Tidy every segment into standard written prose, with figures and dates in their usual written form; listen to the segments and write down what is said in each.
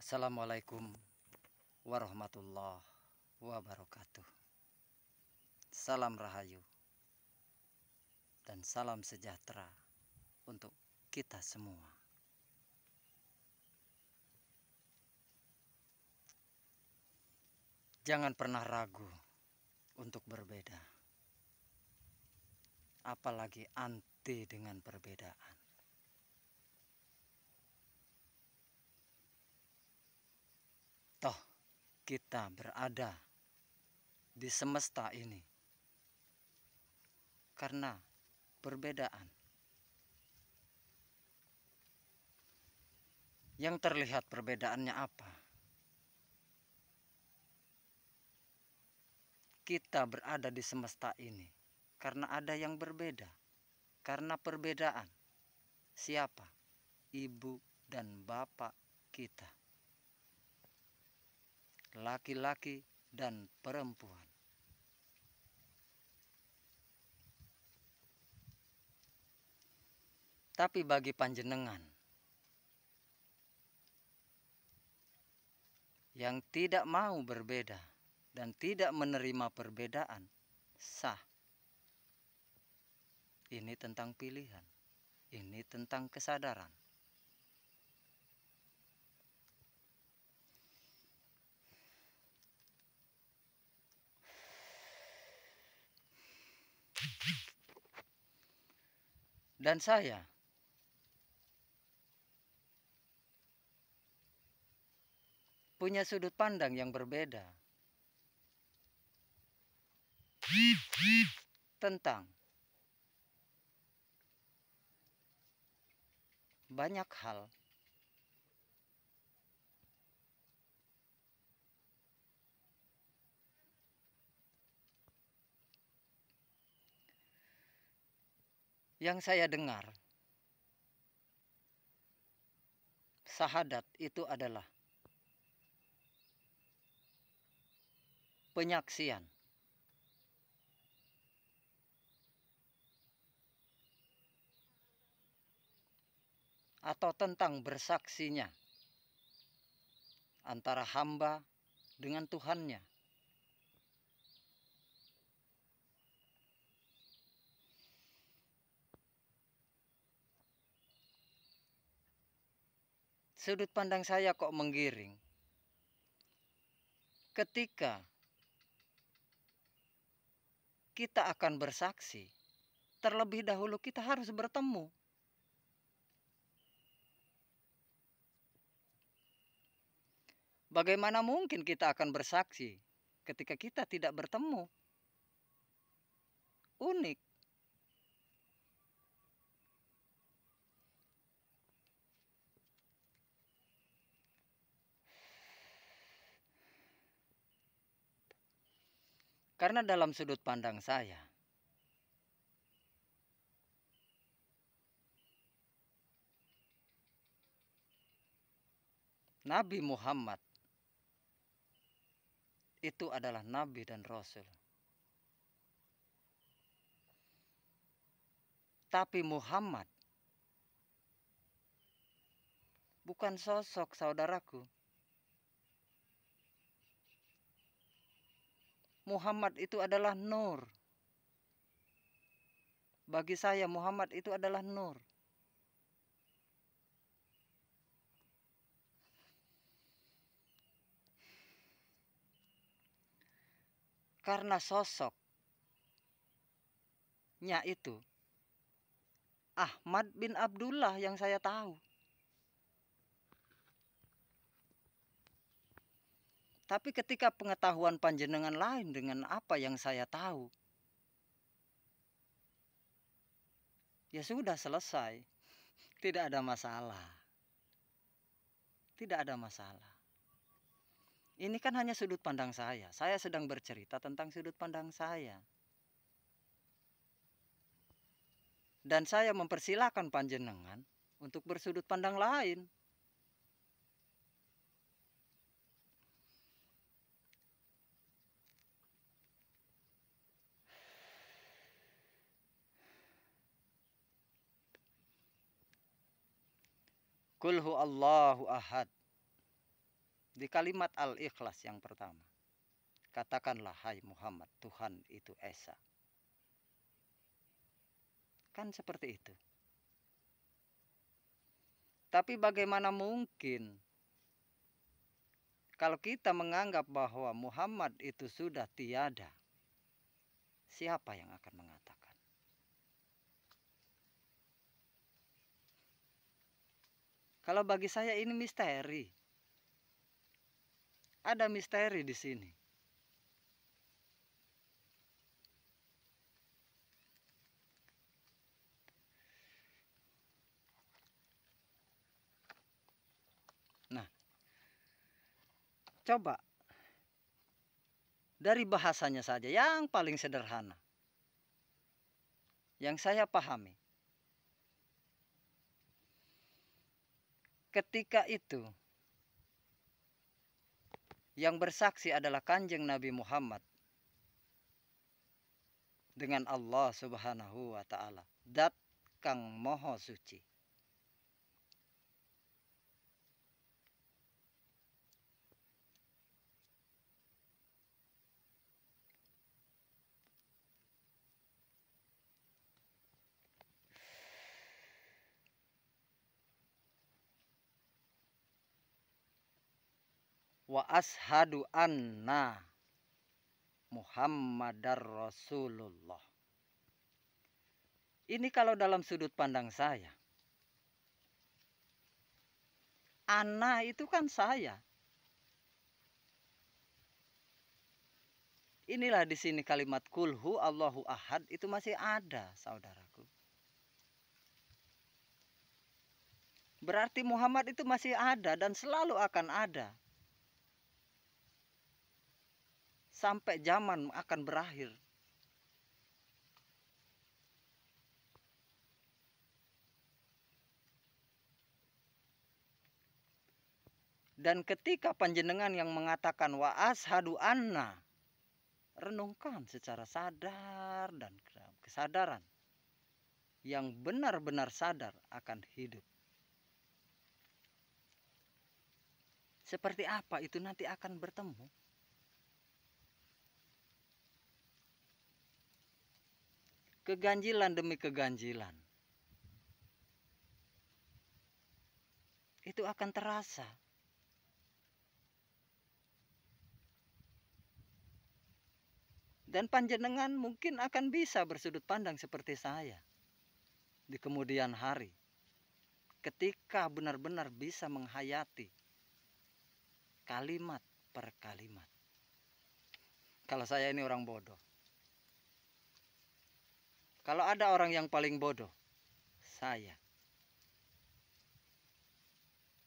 Assalamualaikum warahmatullahi wabarakatuh. Salam rahayu dan salam sejahtera untuk kita semua. Jangan pernah ragu untuk berbeda, apalagi anti dengan perbedaan. Toh kita berada di semesta ini karena perbedaan. Yang terlihat perbedaannya apa? Kita berada di semesta ini karena ada yang berbeda. Karena perbedaan. Siapa? Ibu dan bapak kita. Laki-laki dan perempuan. Tapi bagi panjenengan yang tidak mau berbeda dan tidak menerima perbedaan, sah. Ini tentang pilihan. Ini tentang kesadaran. Dan saya punya sudut pandang yang berbeda tentang banyak hal. Yang saya dengar, syahadat itu adalah penyaksian atau tentang bersaksinya antara hamba dengan Tuhannya. Sudut pandang saya kok menggiring ketika kita akan bersaksi. Terlebih dahulu kita harus bertemu. Bagaimana mungkin kita akan bersaksi ketika kita tidak bertemu? Unik. Karena dalam sudut pandang saya, Nabi Muhammad itu adalah Nabi dan Rasul. Tapi Muhammad bukan sosok, saudaraku. Muhammad itu adalah nur. Bagi saya Muhammad itu adalah nur. Karena sosoknya itu Ahmad bin Abdullah yang saya tahu. Tapi ketika pengetahuan panjenengan lain dengan apa yang saya tahu, ya sudah selesai. Tidak ada masalah. Tidak ada masalah. Ini kan hanya sudut pandang saya. Saya sedang bercerita tentang sudut pandang saya. Dan saya mempersilahkan panjenengan untuk bersudut pandang lain. Qul huwallahu ahad. Di kalimat Al-Ikhlas yang pertama, katakanlah hai Muhammad, Tuhan itu Esa. Kan seperti itu. Tapi bagaimana mungkin kalau kita menganggap bahwa Muhammad itu sudah tiada, siapa yang akan mengatakan? Kalau bagi saya ini misteri. Ada misteri di sini. Nah, coba dari bahasanya saja yang paling sederhana, yang saya pahami. Ketika itu yang bersaksi adalah Kanjeng Nabi Muhammad dengan Allah Subhanahu wa taala, Dat kang moho suci. Wa ashadu anna Muhammadar Rasulullah. Ini kalau dalam sudut pandang saya. Ana itu kan saya. Inilah di sini kalimat kulhu Allahu ahad itu masih ada, saudaraku. Berarti Muhammad itu masih ada dan selalu akan ada. Sampai zaman akan berakhir. Dan ketika panjenengan yang mengatakan wa ashadu anna, renungkan secara sadar dan kesadaran yang benar-benar sadar akan hidup. Seperti apa itu nanti akan bertemu. Keganjilan demi keganjilan itu akan terasa. Dan panjenengan mungkin akan bisa bersudut pandang seperti saya di kemudian hari, ketika benar-benar bisa menghayati kalimat per kalimat. Kalau saya ini orang bodoh. Kalau ada orang yang paling bodoh, saya.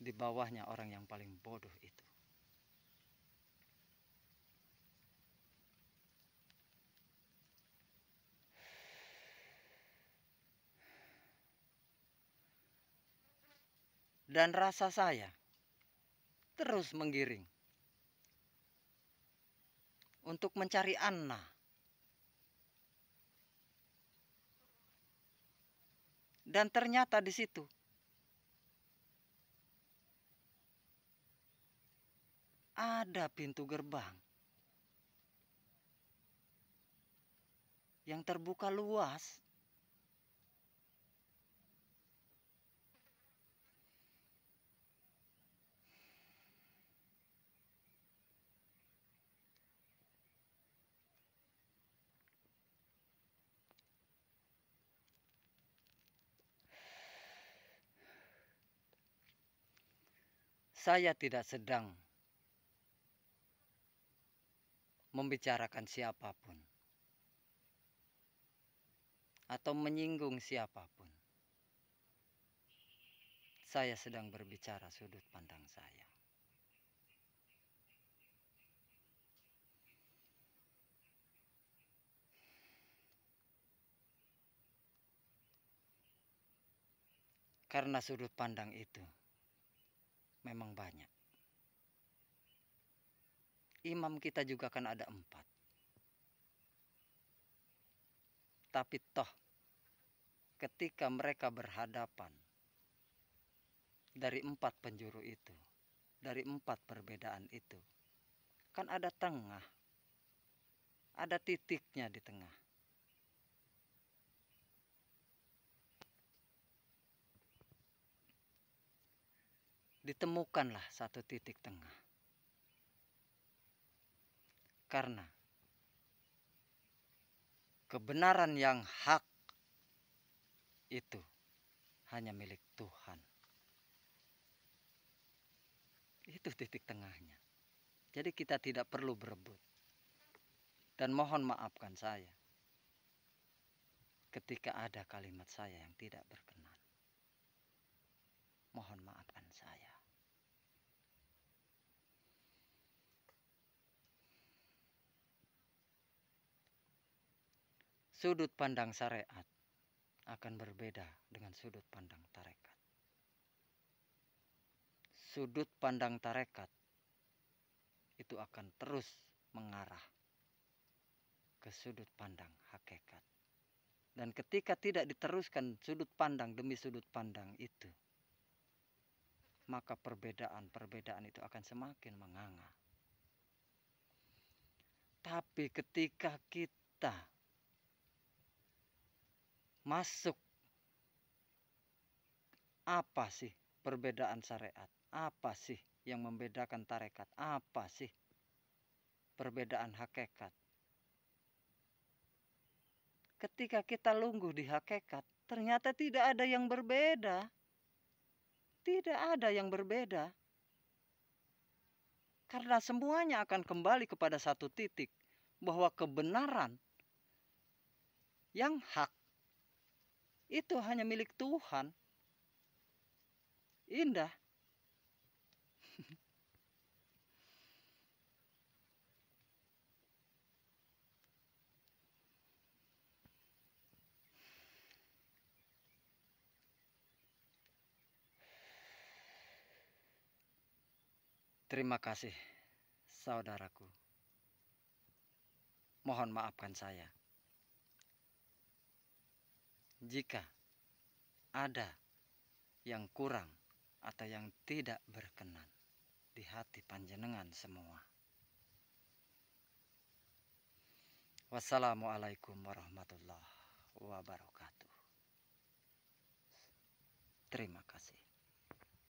Di bawahnya orang yang paling bodoh itu. Dan rasa saya terus menggiring untuk mencari Anna. Dan ternyata di situ ada pintu gerbang yang terbuka luas. Saya tidak sedang membicarakan siapapun atau menyinggung siapapun. Saya sedang berbicara sudut pandang saya. Karena sudut pandang itu memang banyak. Imam kita juga kan ada 4. Tapi toh ketika mereka berhadapan dari 4 penjuru itu, dari 4 perbedaan itu, kan ada tengah, ada titiknya di tengah. Ditemukanlah satu titik tengah. Karena kebenaran yang hak itu hanya milik Tuhan. Itu titik tengahnya. Jadi kita tidak perlu berebut. Dan mohon maafkan saya ketika ada kalimat saya yang tidak berkenan. Mohon maafkan saya. Sudut pandang syariat akan berbeda dengan sudut pandang tarekat. Sudut pandang tarekat itu akan terus mengarah ke sudut pandang hakikat. Dan ketika tidak diteruskan sudut pandang demi sudut pandang itu, maka perbedaan-perbedaan itu akan semakin menganga. Tapi ketika kita masuk, apa sih perbedaan syariat? Apa sih yang membedakan tarekat? Apa sih perbedaan hakikat? Ketika kita lungguh di hakikat, ternyata tidak ada yang berbeda. Tidak ada yang berbeda. Karena semuanya akan kembali kepada satu titik, bahwa kebenaran yang hak itu hanya milik Tuhan. Indah. Terima kasih, saudaraku. Mohon maafkan saya jika ada yang kurang atau yang tidak berkenan di hati panjenengan semua. Wassalamualaikum warahmatullahi wabarakatuh. Terima kasih.